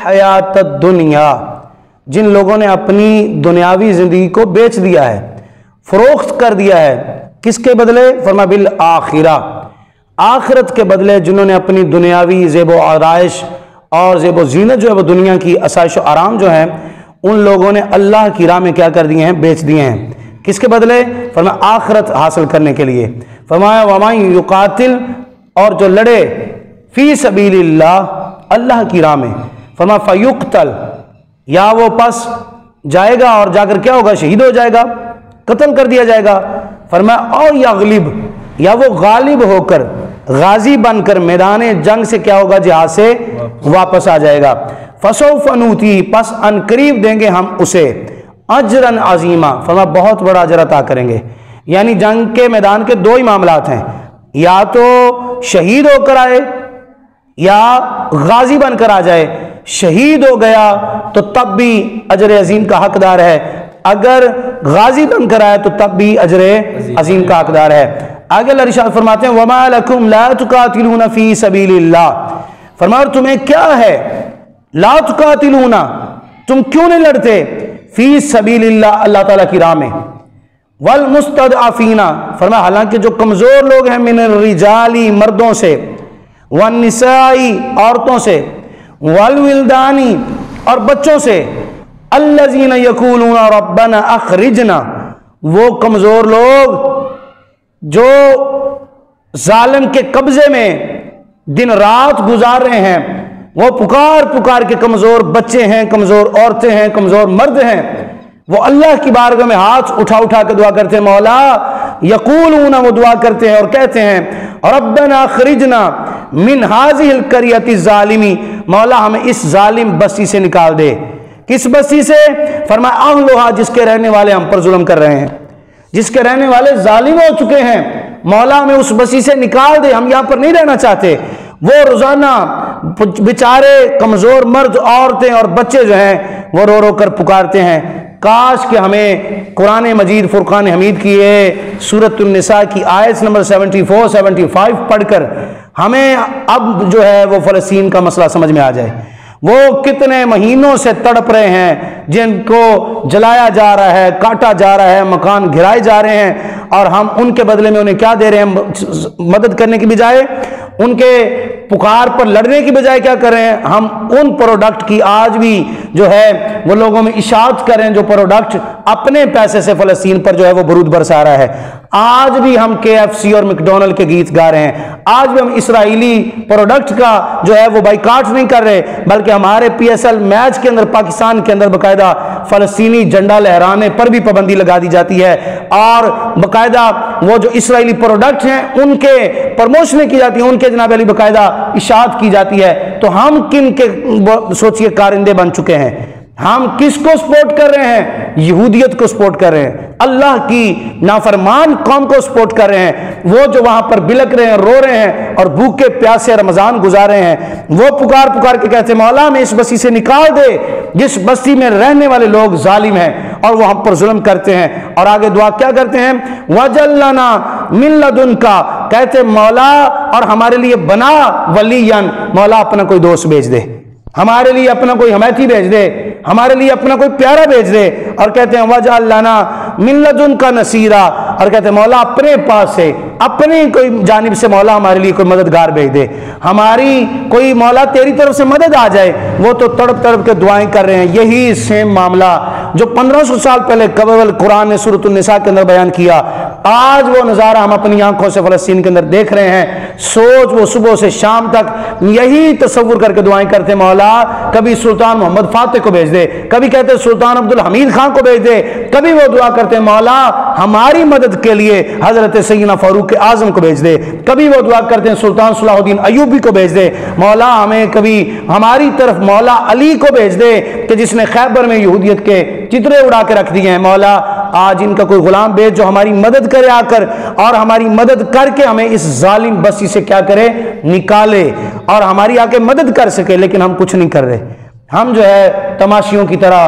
حیات الدنیا، جن لوگوں نے اپنی دنیاوی زندگی کو بیچ دیا ہے، فروخت کر دیا ہے، کس کے بدلے؟ فرمایا بالآخرہ، آخرت کے بدلے جنہوں نے اپنی دنیاوی زیب و آرائش اور زیب و زینت جو ہے وہ دنیا کی آسائش و آرام جو ہیں ان لوگوں نے اللہ کی راہ میں کیا کر دیے ہیں؟ بیچ دیے ہیں۔ کس کے بدلے؟ فرمایا آخرت حاصل کرنے کے لیے۔ فرمایا وَمَن یُقاتل، اور جو لڑے فی سبیل اللہ، اللہ کی راہ میں، فرمایا فیقتل، یا وہ پس جائے گا اور جا کر کیا ہوگا؟ شہید ہو جائے گا، قتل کر دیا جائے گا۔ فرمایا او یغلب، یا وہ غالب ہو کر، غازی بن کر میدان جنگ سے کیا ہوگا؟ جہاد سے واپس آ جائے گا۔ فسوف نؤتی، پس ان قریب دیں گے ہم اسے اجرا عظیما، فرمایا بہت بڑا اجر عطا کریں گے۔ یعنی جنگ کے میدان کے دو ہی معاملات ہیں، یا تو شہید ہو کر آئے یا غازی بن کر آ جائے۔ شہید ہو گیا تو تب بھی اجر عظیم کا حقدار ہے، اگر غازی بن کر آئے تو تب بھی اجر عظیم کا حقدار ہے۔ آگے اللہ ارشاد فرماتے ہیں وَمَا لَكُمْ لَا تُقَاتِلُونَ فِي سَبِيلِ اللَّهِ، فرمایا تمہیں کیا ہے؟ لا تقاتلون، تم کیوں نہیں لڑتے؟ فی سبیل اللہ، اللہ تعالیٰ کی راہ میں۔ والمستضعفین، فرمایا حالانکہ جو کمزور لوگ ہیں، من الرجال، مردوں سے، والنساء، عورتوں سے، والولدان، اور بچوں سے، الذین یقولون ربنا اخرجنا، وہ کمزور لوگ جو ظالم کے قبضے میں دن رات گزار رہے ہیں، وہ پکار پکار کے کمزور بچے ہیں، کمزور عورتیں ہیں، کمزور مرد ہیں، وہ اللہ کی بارگاہ میں ہاتھ اٹھا اٹھا کے دعا کرتے ہیں، مولا یقولون، وہ دعا کرتے ہیں اور کہتے ہیں ربنا اخرجنا من هذه القرية الظالم، مولا ہمیں اس ظالم بستی سے نکال دے۔ کس بستی سے؟ فرمایا اہلھا، جس کے رہنے والے ہم پر ظلم کر رہے ہیں، جس کے رہنے والے ظالم ہو چکے ہیں، مولا ہمیں اس بستی سے نکال دے، ہم یہاں پر نہیں رہنا چاہتے۔ وہ روزانہ بیچارے کمزور مرد، عورتیں اور بچے جو ہیں وہ رو رو کر پکارتے ہیں، کاش کہ ہمیں قرآن مجید فرقان حمید کی سورۃ النساء کی آیت نمبر 74 75 پڑھ کر ہمیں اب جو ہے وہ فلسطین کا مسئلہ سمجھ میں آ جائے۔ وہ کتنے مہینوں سے تڑپ رہے ہیں، جن کو جلایا جا رہا ہے، کاٹا جا رہا ہے، مکان گرائے جا رہے ہیں، اور ہم ان کے بدلے میں انہیں کیا دے رہے ہیں؟ مدد کرنے کی بجائے، ان کے پکار پر لڑنے کی بجائے کیا کر رہے ہیں؟ ہم ان پروڈکٹ کی آج بھی جو ہے وہ لوگوں میں اشاعت کر رہے ہیں، جو پروڈکٹ اپنے پیسے سے فلسطین پر جو ہے وہ برود برسا رہا ہے۔ آج بھی ہم KFC اور میکڈونلڈ کے گیت گا رہے ہیں، آج بھی ہم اسرائیلی پروڈکٹ کا جو ہے وہ بائیکاٹ نہیں کر رہے، بلکہ ہمارے PSL میچ کے اندر پاکستان کے اندر باقاعدہ فلسطینی جھنڈا لہرانے پر بھی پابندی لگا دی جاتی ہے، اور باقاعدہ وہ جو اسرائیلی پروڈکٹ ہیں ان کے پروموشن کی جاتی ہیں، ان کے جناب علی باقاعدہ اشاعت کی جاتی ہے۔ تو ہم کن کے سوچئے کارندے بن چکے ہیں؟ ہم کس کو سپورٹ کر رہے ہیں؟ یہودیت کو سپورٹ کر رہے ہیں، اللہ کی نافرمان قوم کو سپورٹ کر رہے ہیں۔ وہ جو وہاں پر بلک رہے ہیں، رو رہے ہیں اور بھوکے پیاسے رمضان گزار رہے ہیں، وہ پکار پکار کے کہتے ہیں مولا ہمیں اس بستی سے نکال دے جس بستی میں رہنے والے لوگ ظالم ہیں اور وہ ہم پر ظلم کرتے ہیں۔ اور آگے دعا کیا کرتے ہیں؟ وَجَلَّنَا مِن لَدُنْكَ، کہتے مولا اور ہمارے لیے بنا ولیًا، مولا اپنا کوئی دوست بھیج دے، ہمارے لیے اپنا کوئی حمیتی بھیج دے، ہمارے لیے اپنا کوئی پیارا بھیج دے۔ اور کہتے ہیں وَجْعَلْ لَنَا مِن لَدُنْكَ نَصِيرًا، اور کہتے ہیں مولا اپنے پاس سے، اپنی کوئی جانب سے مولا ہمارے لیے کوئی مددگار بھیج دے، ہماری کوئی مولا تیری طرف سے مدد آ جائے۔ وہ تو تڑپ تڑپ کے دعائیں کر رہے ہیں، یہی سیم معاملہ جو 1500 سال پہلے قبل قرآن نے سورۃ النساء کے اندر بیان کیا، آج وہ نظارہ ہم اپنی آنکھوں سے فلسطین کے اندر دیکھ رہے ہیں۔ سوچ وہ صبح سے شام تک یہی تصور کر کے دعائیں کرتے مولا کبھی سلطان محمد فاتح کو بھیج دے، کبھی کہتے سلطان عبدالحمید خان کو بھیج دے، کبھی وہ دعا کرتے مولا ہماری مدد کے لیے حضرت سیدنا فاروق اعظم کو بھیج دے، کبھی وہ دعا کرتے ہیں سلطان صلاح الدین ایوبی کو بھیج دے، مولا ہمیں کبھی ہماری طرف مولا علی کو بھیج دے کہ جس نے خیبر میں یہودیت کے چترے اڑا کے رکھ دیے ہیں۔ مولا آج ان کا کوئی غلام بھیج جو ہماری مدد کرے آ کر، اور ہماری مدد کر کے ہمیں اس ظالم بستی سے کیا کرے؟ نکالے، اور ہماری آ کے مدد کر سکے۔ لیکن ہم کچھ نہیں کر رہے، ہم جو ہے تماشیوں کی طرح